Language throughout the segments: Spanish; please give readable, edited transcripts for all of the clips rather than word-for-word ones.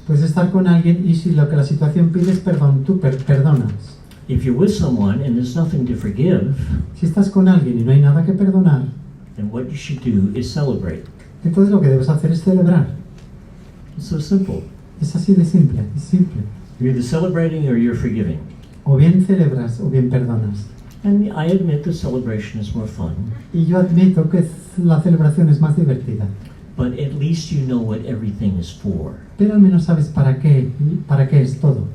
Puedes estar con alguien y si lo que la situación pide es perdón, tú perdonas. If you're with someone and there's nothing to forgive, Si estás con alguien y no hay nada que perdonar, then what you should do is celebrate. entonces lo que debes hacer es celebrar. It's so simple. Es así de simple, es simple. You're either celebrating or you're forgiving. O bien celebras o bien perdonas. And I admit the celebration is more fun, Y yo admito que la celebración es más divertida. but at least you know what everything is for. Pero al menos sabes para qué es todo.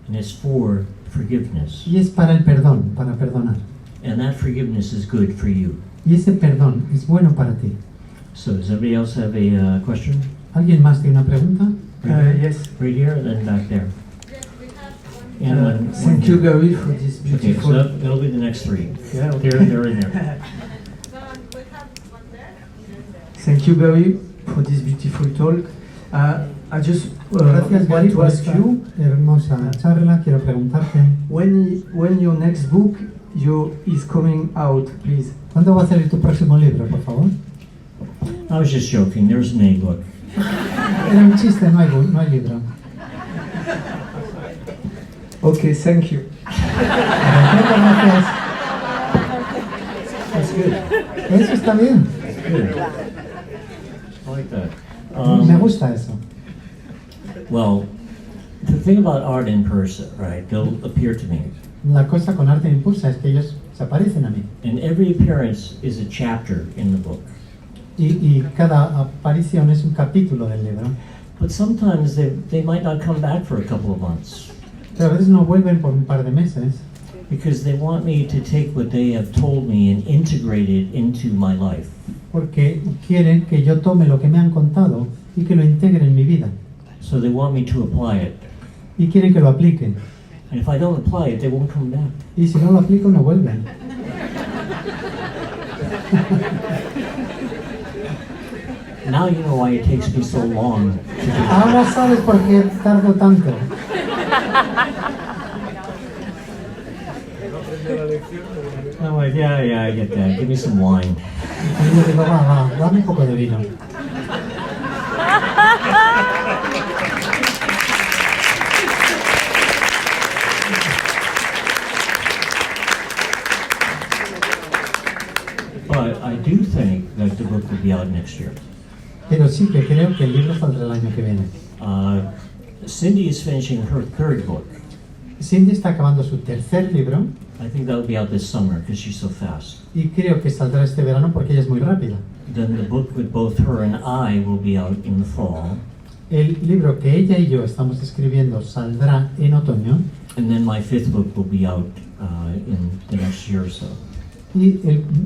And it's for forgiveness. Y es para el perdón, para perdonar. And that forgiveness is good for you. Y ese perdón es bueno para ti. So does everybody else have a question? ¿Alguien más tiene una pregunta? Yes. Right here and then back there. And one Thank you, Gary, for this Okay, so beautiful. that'll be the next three. Yeah, okay. They're in there. Thank you, Gary, for this beautiful talk. I just Gracias, Gary, want to por ask esta you, hermosa charla. Quiero preguntarte, when your next book is coming out, please. ¿cuándo va a salir tu próximo libro, por favor? I was just joking. There's an A book. Era un chiste, no hay libro. Okay, thank you. Gracias. That's good. Eso está bien. Good. I like that. Me gusta eso. Well, the thing about art in person, right? They'll appear to me, La cosa con Arte Impulsa es que ellos se parecen a mí. and every appearance is a chapter in the book. Y cada aparición es un capítulo del libro. But sometimes they might not come back for a couple of months Pero a veces no vuelven por un par de meses because they want me to take what they have told me and integrate it into my life. porque quieren que yo tome lo que me han contado y que lo integre en mi vida. So they want me to apply it. Y quieren que lo aplique. And if I don't apply it, they won't come back. Y si no lo aplico, no vuelven. Now you know why it takes me so long to do it. Ahora sabes por qué tardo tanto. I'm like, yeah, I get that. Give me some wine. Y yo digo, dame un poco de vino. But I do think that the book will be out next year. Pero sí que creo que el libro saldrá el año que viene. Cindy is finishing her third book. Cindy está acabando su tercer libro I think that will be out this summer because she's so fast. y creo que saldrá este verano porque ella es muy rápida. Then the book with both her and I will be out in the fall. El libro que ella y yo estamos escribiendo saldrá en otoño And then my fifth book will be out in the next year or so. y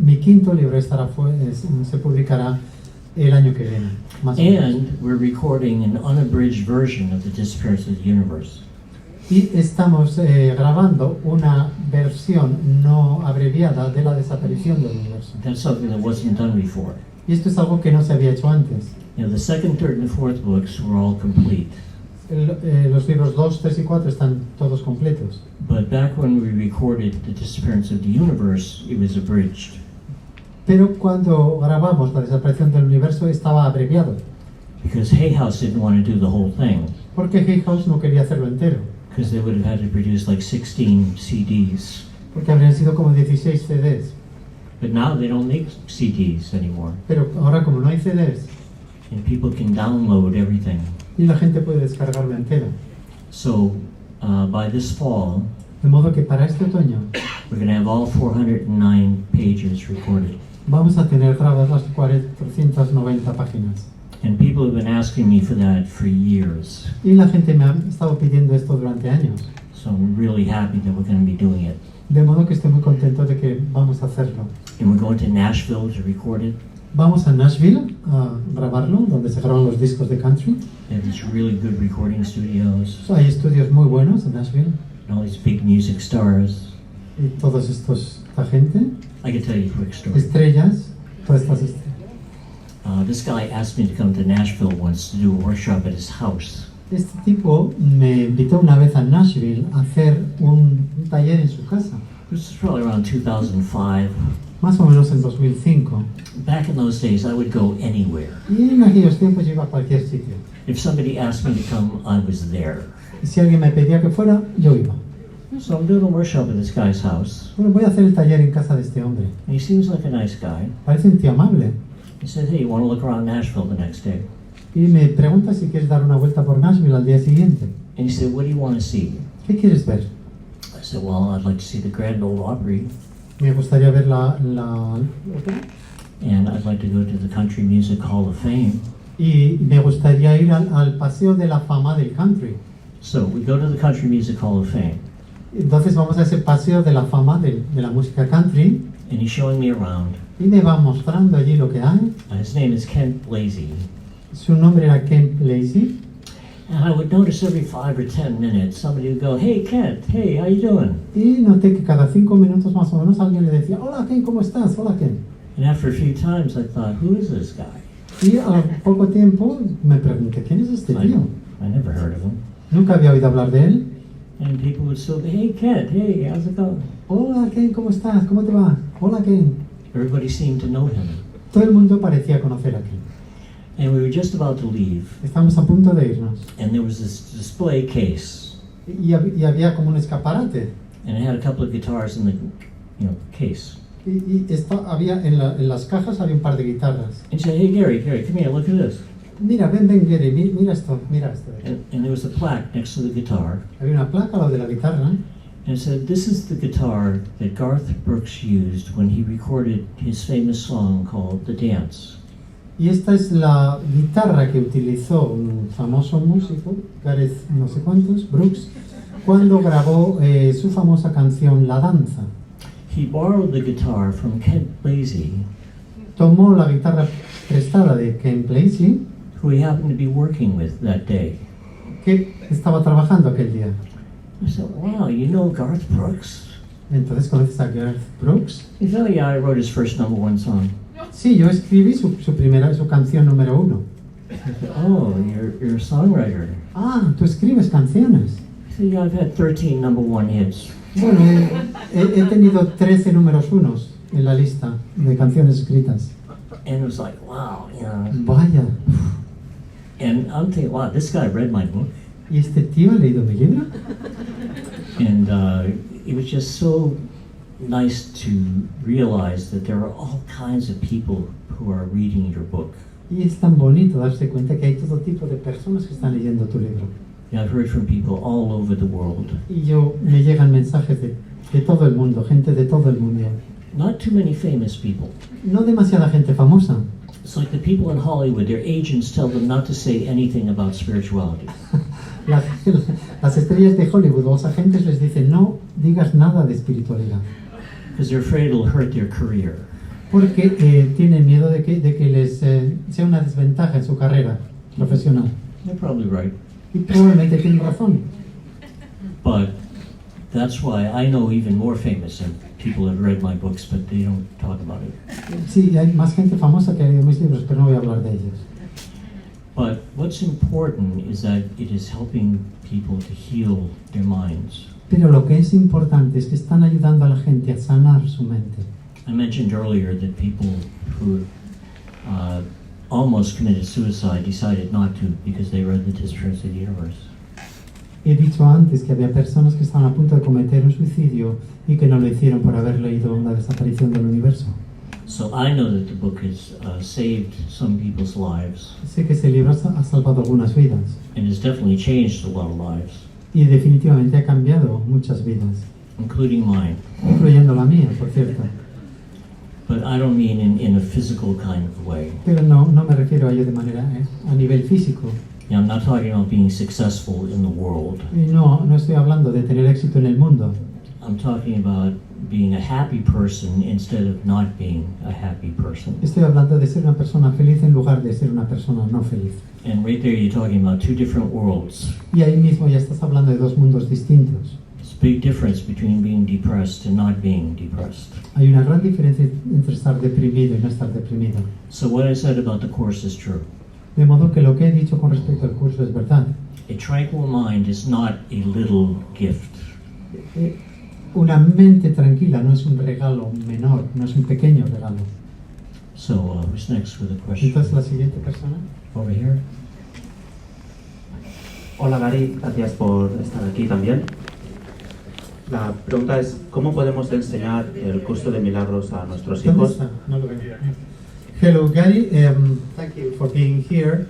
mi quinto libro se publicará el año que viene. Más o menos. And we're recording an unabridged version of The Disappearance of the Universe. Y estamos grabando una versión no abreviada de la desaparición del universo. That's something that wasn't done before. Y esto es algo que no se había hecho antes. You know, the second, third, and fourth books were all complete. Los libros 2, 3 y 4 están todos completos. But back when we recorded The Disappearance of the Universe, it was abridged. Pero cuando grabamos la desaparición del universo estaba abreviado. Because Hay House didn't want to do the whole thing. Porque Hay House no quería hacerlo entero. Because they would have had to produce like 16 CDs. Porque habrían sido como 16 CDs. But now they don't make CDs anymore. Pero ahora como no hay CDs And people can download everything. y la gente puede descargarlo entero. So by this fall, De modo que para este otoño we're going to have all 409 pages recorded. vamos a tener grabadas las 490 páginas. And people have been asking me for that for years. Y la gente me ha estado pidiendo esto durante años. So I'm really happy that we're going to be doing it. De modo que estoy muy contento de que vamos a hacerlo. And we're going to Nashville to record it. Vamos a Nashville a grabarlo, donde se graban los discos de country. They have these really good recording studios. Hay estudios muy buenos en Nashville. And all these big music stars. Y todos esta gente, I can tell you a quick story. estrellas, todas estas estrellas. This guy asked me to come to Nashville once to do a workshop at his house. Este tipo me invitó una vez a Nashville a hacer un taller en su casa, This was probably around 2005. más o menos en 2005. Back in those days, I would go anywhere. Y en aquellos tiempos yo iba a cualquier sitio. If somebody asked me to come, I was there. Y si alguien me pedía que fuera, yo iba. So I'm doing a workshop at this guy's house. Bueno, voy a hacer el taller en casa de este hombre. And he seems like a nice guy. Parece un tío amable. He said, hey, you want to look around Nashville the next day? Y me pregunta si quieres dar una vuelta por Nashville al día siguiente. And he said, what do you want to see? ¿Qué quieres ver? I said, well, I'd like to see the Grand Ole Opry. Me gustaría ver la And I'd like to go to the Country Music Hall of Fame. y me gustaría ir al Paseo de la Fama del Country. So we go to the Country Music Hall of Fame. Entonces vamos a ese Paseo de la Fama de la música country And he's showing me around. y me va mostrando allí lo que hay. His name is Kent Blasey. Su nombre era Kent Blasey. And I would notice every 5 or 10 minutes somebody would go, hey, Kent, hey, how you doing? Y noté que cada 5 minutos más o menos alguien le decía, hola Ken, ¿cómo estás? Hola Ken. And after a few times, I thought, who is this guy? Y al poco tiempo me pregunté, ¿quién es este tío? I never heard of him. Nunca había oído hablar de él. And people would still be, hey, Kent, hey, how's it going? Hola Ken, ¿cómo estás? ¿Cómo te va? Hola Ken. Everybody seemed to know him. Todo el mundo parecía conocer a Ken. And we were just about to leave, Estamos a punto de irnos. and there was this display case, Y había como un escaparate. and it had a couple of guitars in the, case. Y había en las cajas había un par de guitarras. And he said, hey, Gary, come here, look at this. Mira, ven Gary, mira esto. And there was a plaque next to the guitar, Había una placa al lado de la guitarra. and it said, this is the guitar that Garth Brooks used when he recorded his famous song called The Dance. Y esta es la guitarra que utilizó un famoso músico, Gareth no sé cuántos, Brooks, cuando grabó su famosa canción La Danza. He borrowed the guitar from Kent Blasey, Tomó la guitarra prestada de Ken Blasey, who he happened to be working with that day. que estaba trabajando aquel día. I said, wow, you know Garth Brooks? Entonces, ¿conoces a Gareth Brooks? He said, oh yeah, I wrote his first #1 song. Sí, yo escribí su canción número 1. I said, oh, you're a songwriter. Ah, tú escribes canciones. He said, yeah, I've had 13 #1 hits. Bueno, he tenido 13 números 1 en la lista de canciones escritas. And it was like, wow, Vaya. And I'm thinking, wow, this guy read my book. ¿Y este tío ha leído mi libro? And it was just so nice to realize that there are all kinds of people who are reading your book. Y es tan bonito darse cuenta que hay todo tipo de personas que están leyendo tu libro. And I've heard from people all over the world. Y me llegan mensajes de todo el mundo, gente de todo el mundo. Not too many famous people. No demasiada gente famosa. It's like the people in Hollywood, their agents tell them not to say anything about spirituality. Las estrellas de Hollywood, los agentes les dicen no digas nada de espiritualidad. Because they're afraid it'll hurt their career. Porque tienen miedo de que les sea una desventaja en su carrera profesional. They're probably right. Y probablemente tienen razón. But that's why I know even more famous and people have read my books, but they don't talk about it. Sí, hay más gente famosa que ha leído mis libros, pero no voy a hablar de ellos. But what's important is that it is helping people to heal their minds. Pero lo que es importante es que están ayudando a la gente a sanar su mente. I mentioned earlier that people who almost committed suicide decided not to because they read The Disappearance of the Universe. He dicho antes que había personas que estaban a punto de cometer un suicidio y que no lo hicieron por haber leído La desaparición del universo. So I know that the book has saved some people's lives Sé que ese libro ha salvado algunas vidas and has definitely changed a lot of lives, y definitivamente ha cambiado muchas vidas, including mine. incluyendo la mía, por cierto. But I don't mean in a physical kind of way. Pero no me refiero a ello de manera a nivel físico. Now, I'm not talking about being successful in the world. Y no estoy hablando de tener éxito en el mundo. I'm talking about being a happy person instead of not being a happy person. Estoy hablando de ser una persona feliz en lugar de ser una persona no feliz. And right there, you're talking about two different worlds. Y ahí mismo ya estás hablando de dos mundos distintos. There's a big difference between being depressed and not being depressed. Hay una gran diferencia entre estar deprimido y no estar deprimido. So what I said about the course is true. De modo que lo que he dicho con respecto al curso es verdad. A tranquil mind is not a little gift. Una mente tranquila no es un regalo menor, no es un pequeño regalo. So who's next with a question? Entonces la siguiente persona. Over here. Hola Gary, gracias por estar aquí también. La pregunta es, ¿cómo podemos enseñar el curso de Milagros a nuestros ¿Dónde hijos? está? No lo veo. Hello Gary, thank you for being here.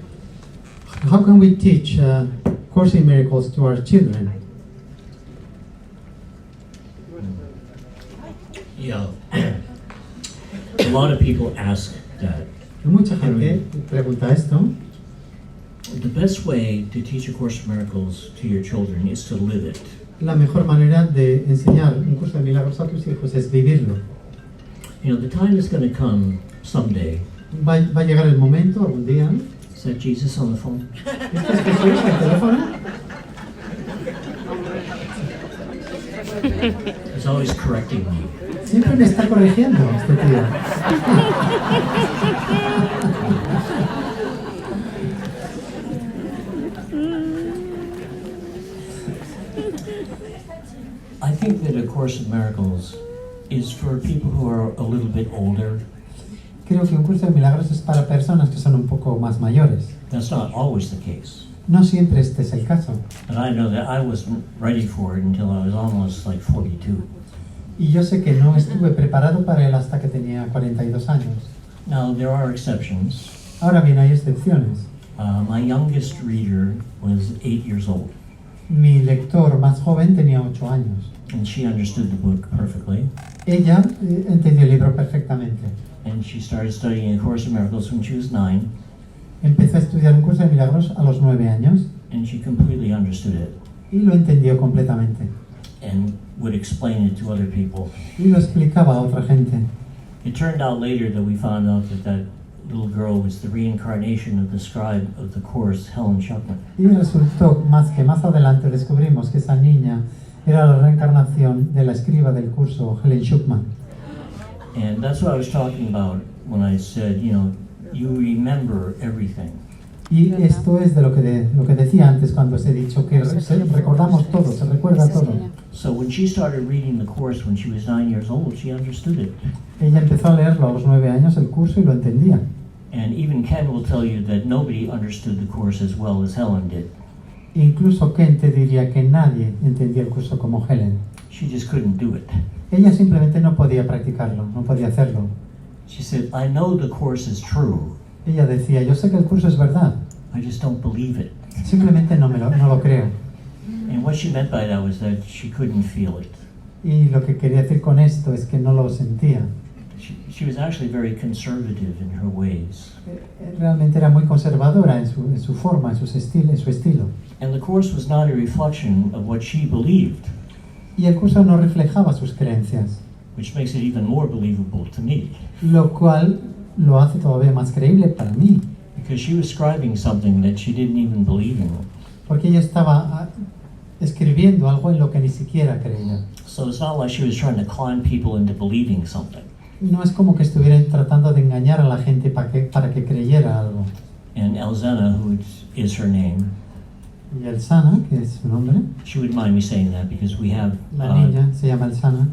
How can we teach Course in Miracles to our children? Yeah. A lot of people ask that. Mucha gente pregunta esto. The best way to teach A Course in Miracles to your children is to live it. La mejor manera de enseñar un curso de milagros a tus hijos es vivirlo. You know, the time is going to come someday. Va a llegar el momento, algún día. Is that Jesus on the phone? ¿Esto es Jesús al teléfono? He's always correcting me. Siempre me está corrigiendo este tío. I think that A Course in Miracles is for people who are a little bit older. Creo que un curso de milagros es para personas que son un poco más mayores. That's not always the case. No siempre este es el caso. And I know that I wasn't ready for it until I was almost like 42. Y yo sé que no estuve preparado para él hasta que tenía 42 años. Now, there are exceptions. Ahora bien, hay excepciones. My youngest reader was 8 years old, Mi lector más joven tenía 8 años. and she understood the book perfectly. Ella entendió el libro perfectamente. And she started studying A Course in Miracles when she was 9, Empezó a estudiar un curso de milagros a los 9 años and she completely understood it y lo entendió completamente. and would explain it to other people. Y lo explicaba a otra gente. It turned out later that we found out that that little girl was the reincarnation of the scribe of the Course, Helen Schuckman. Y resultó más adelante descubrimos que esa niña era la reencarnación de la escriba del curso, Helen Schuckman. And that's what I was talking about when I said, you know, you remember everything. Y esto es de lo que decía antes cuando os he dicho que recordamos todo, se recuerda todo. So when she started reading the Course when she was 9 years old, she understood it. Ella empezó a leerlo a los 9 años el curso y lo entendía. And even Ken will tell you that nobody understood the Course as well as Helen did. Incluso Ken te diría que nadie entendía el curso como Helen. She just couldn't do it. Ella simplemente no podía practicarlo, no podía hacerlo. She said, I know the Course is true, Ella decía, yo sé que el curso es verdad, I just don't believe it. simplemente no lo creo. And what she meant by that was that she couldn't feel it. Y lo que quería decir con esto es que no lo sentía. She was actually very conservative in her ways. Realmente era muy conservadora en su forma, en su estilo. And the Course was not a reflection of what she believed, Y el curso no reflejaba sus creencias, which makes it even more believable to me. lo cual lo hace todavía más creíble para mí, Because she was scribing something that she didn't even believe in. porque ella estaba escribiendo algo en lo que ni siquiera creía. So it's not like she was trying to con people into believing something. No es como que estuvieran tratando de engañar a la gente para que creyera algo. And Elzena, who is her name, Y Elsana, que es su nombre, she wouldn't mind me saying that because we have la niña se llama Elsana,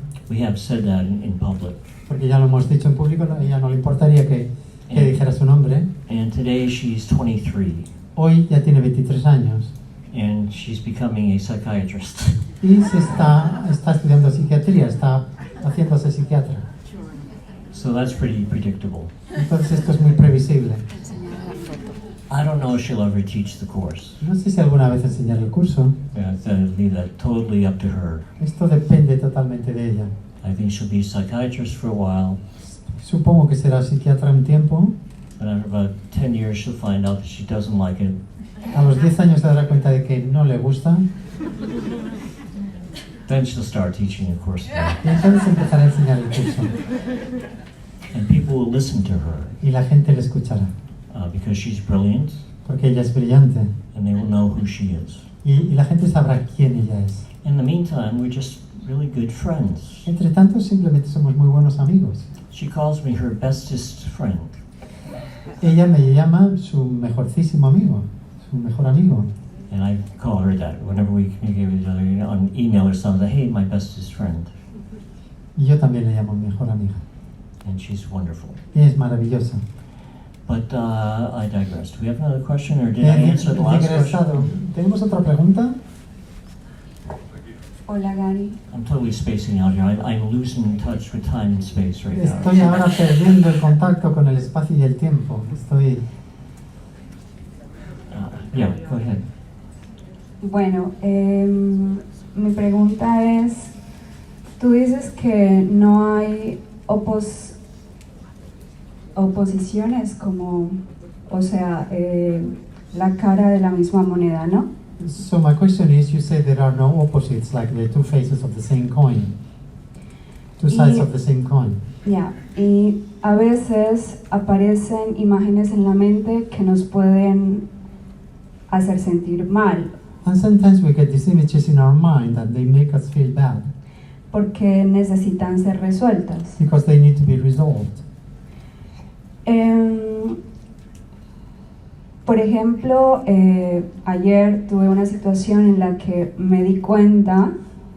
said that in public. porque ya lo hemos dicho en público, a ella no le importaría que dijera su nombre. And today she's 23, Hoy ya tiene 23 años and she's becoming a psychiatrist. y está estudiando psiquiatría, está haciéndose psiquiatra. So that's pretty predictable. Entonces esto es muy previsible. I don't know if she'll ever teach the course. No sé si alguna vez enseñaré el curso. That'll leave that totally up to her. Esto depende totalmente de ella. I think she'll be a psychiatrist for a while, Supongo que será psiquiatra un tiempo and after about 10 years she'll find out that she doesn't like it. A los 10 años se dará cuenta de que no le gusta then she'll start teaching a course. y entonces empezará a enseñar el curso And people will listen to her y la gente le escuchará because she's brilliant porque ella es brillante and they will know who she is. y la gente sabrá quién ella es. In the meantime, we're just really good friends. Entre tanto, simplemente somos muy buenos amigos. She calls me her bestest friend. Ella me llama su mejorcísimo amigo, su mejor amigo. And I call her that whenever we communicate with each other, you know, on email or something. Hey, my bestest friend. Y yo también le llamo mi mejor amiga. And she's wonderful. Y es maravillosa. But I digress. Do we have another question, or did I answer the last Digresado. question? ¿Tenemos otra pregunta? Hola Gary. I'm totally spacing out here. I'm losing touch with time and space right now. Estoy ahora perdiendo el contacto con el espacio y el tiempo. Estoy... Yeah, go ahead. Bueno, mi pregunta es, tú dices que no hay oposiciones como, o sea, la cara de la misma moneda, ¿no? So my question is, you say there are no opposites, like the two faces of the same coin. Two sides of the same coin. Ya, y a veces aparecen imágenes en la mente que nos pueden hacer sentir mal, And sometimes we get these images in our mind and they make us feel bad porque necesitan ser resueltas. because they need to be resolved. Por ejemplo, ayer tuve una situación en la que me di cuenta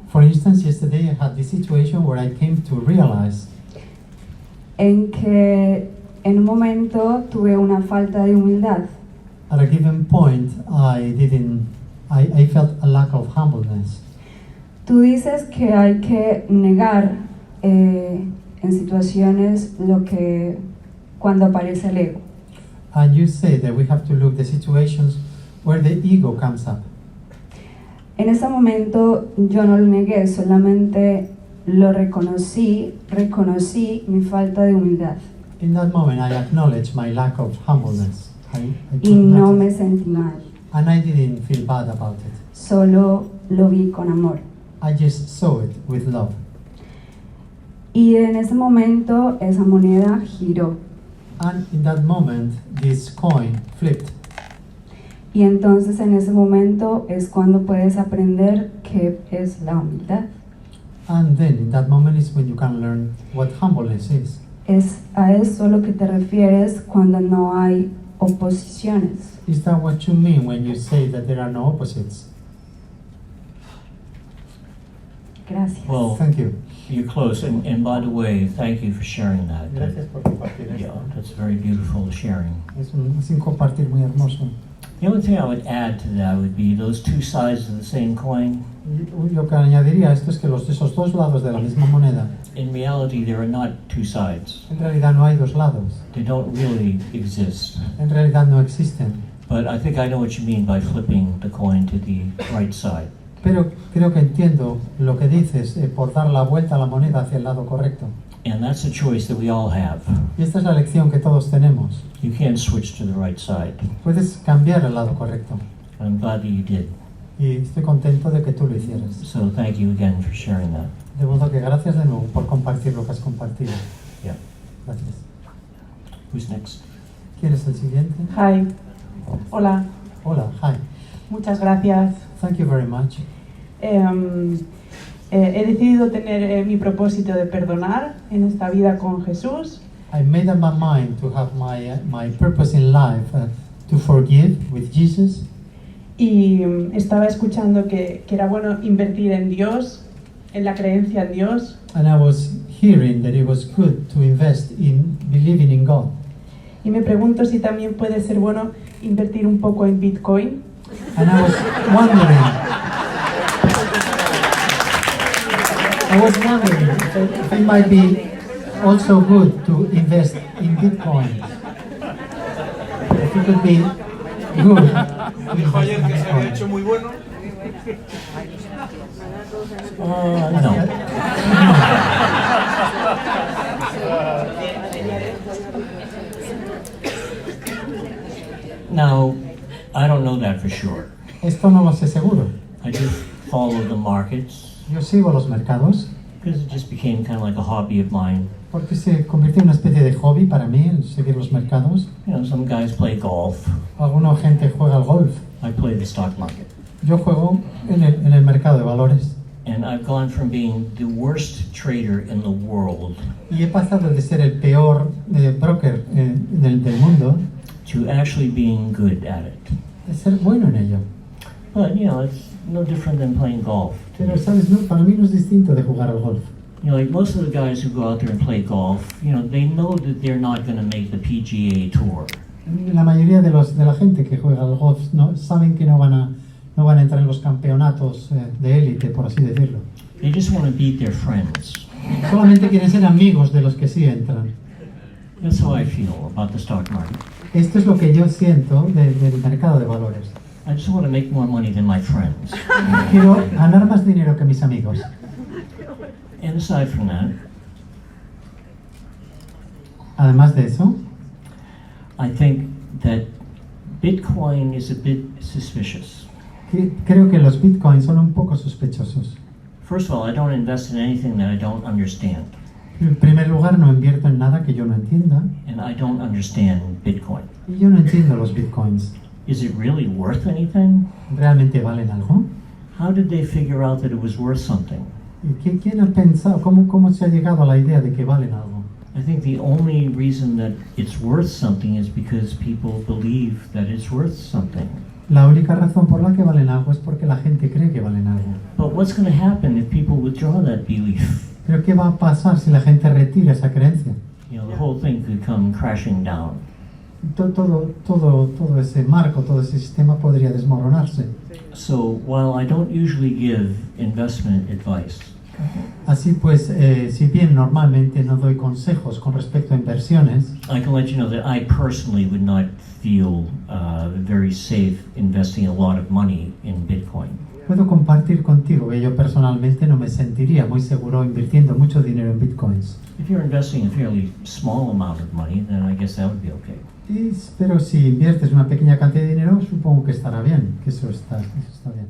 For instance, yesterday I had this situation where I came to realize en que en un momento tuve una falta de humildad. at a given point I felt a lack of humbleness. Tú dices que hay que negar en situaciones cuando aparece el ego. And you say that we have to look the situations where the ego comes up. En ese momento yo no lo negué, solamente lo reconocí mi falta de humildad In that moment I acknowledged my lack of humbleness. y no me sentí mal, And I didn't feel bad about it. solo lo vi con amor. I just saw it with love. Y en ese momento esa moneda giró. And in that moment, this coin flipped. Y entonces en ese momento es cuando puedes aprender qué es la humildad. And then in that moment is when you can learn what humbleness is. Es a eso lo que te refieres cuando no hay oposiciones. Is that what you mean when you say that there are no opposites? Gracias. Well, Thank you. you're close. And by the way, thank you for sharing that. Gracias por compartir Yeah, esto. that's very beautiful sharing. Es un compartir muy hermoso. The only thing I would add to that would be those two sides of the same coin. Y lo que añadiría a esto es que esos dos lados de la misma moneda, In reality, there are not two sides. en realidad no hay dos lados. They don't really exist. En realidad no existen. But I think I know what you mean by flipping the coin to the right side. Pero creo que entiendo lo que dices por dar la vuelta a la moneda hacia el lado correcto. And that's a choice that we all have. Y esta es la elección que todos tenemos. You can switch to the right side. Puedes cambiar el lado correcto. I'm glad that you did. Y estoy contento de que tú lo hicieras. So thank you again for sharing that. De modo que gracias de nuevo por compartir lo que has compartido. Yeah. Gracias. Who's next? ¿Quién es el siguiente? Hi. Hola. Hola, hi. Muchas gracias. Thank you very much. He decidido tener mi propósito de perdonar en esta vida con Jesús. I made up my mind to have my purpose in life to forgive with Jesus. Y estaba escuchando que era bueno invertir en Dios, en la creencia en Dios. And I was hearing that it was good to invest in believing in God. Y me pregunto si también puede ser bueno invertir un poco en Bitcoin. And I was wondering if it might be also good to invest in Bitcoin. If it could be good. Dijo ayer que se había hecho muy bueno. No. Now, I don't know that for sure. Esto no lo sé seguro. I just follow the markets Yo sigo los mercados because it just became kind of like a hobby of mine. porque se convirtió en una especie de hobby para mí el seguir los mercados. You know, some guys play golf. Alguna gente juega al golf. I play the stock market. Yo juego en el mercado de valores. And I've gone from being the worst trader in the world Y he pasado de ser el peor broker del mundo to actually being good at it. a ser bueno en ello. But, you know, it's no different than playing golf. Pero, ¿sabes? No, para mí no es distinto de jugar al golf. You know, like most of the guys who go out there and play golf, you know, they know that they're not going to make the PGA Tour. La mayoría de la gente que juega al golf no, saben que no van a entrar en los campeonatos de élite, por así decirlo. They just want to beat their friends. Solamente quieren ser amigos de los que sí entran. That's how I feel about the stock market. Esto es lo que yo siento del mercado de valores. I just want to make more money than my friends. Quiero ganar más dinero que mis amigos. And aside from that, Además de eso, I think that Bitcoin is a bit suspicious. creo que los bitcoins son un poco sospechosos. First of all, I don't invest in anything that I don't understand. En primer lugar, no invierto en nada que yo no entienda. And I don't understand Bitcoin. Y yo no entiendo los bitcoins. Is it really worth anything? ¿Realmente valen algo? How did they figure out that it was worth something? ¿Y quién ha pensado? ¿Cómo se ha llegado a la idea de que valen algo? I think the only reason that it's worth something is because people believe that it's worth something. La única razón por la que valen algo es porque la gente cree que valen algo. But what's going to happen if people withdraw that belief? Pero ¿qué va a pasar si la gente retira esa creencia? You know, the whole thing could come crashing down. Todo ese marco, todo ese sistema podría desmoronarse. So while I don't usually give investment advice, Así pues, si bien normalmente no doy consejos con respecto a inversiones, I can let you know that I personally would not feel very safe investing a lot of money in Bitcoin. puedo compartir contigo que yo personalmente no me sentiría muy seguro invirtiendo mucho dinero en bitcoins. If you're investing a fairly small amount of money, then I guess that would be okay. Pero si inviertes una pequeña cantidad de dinero, supongo que estará bien, que eso está bien.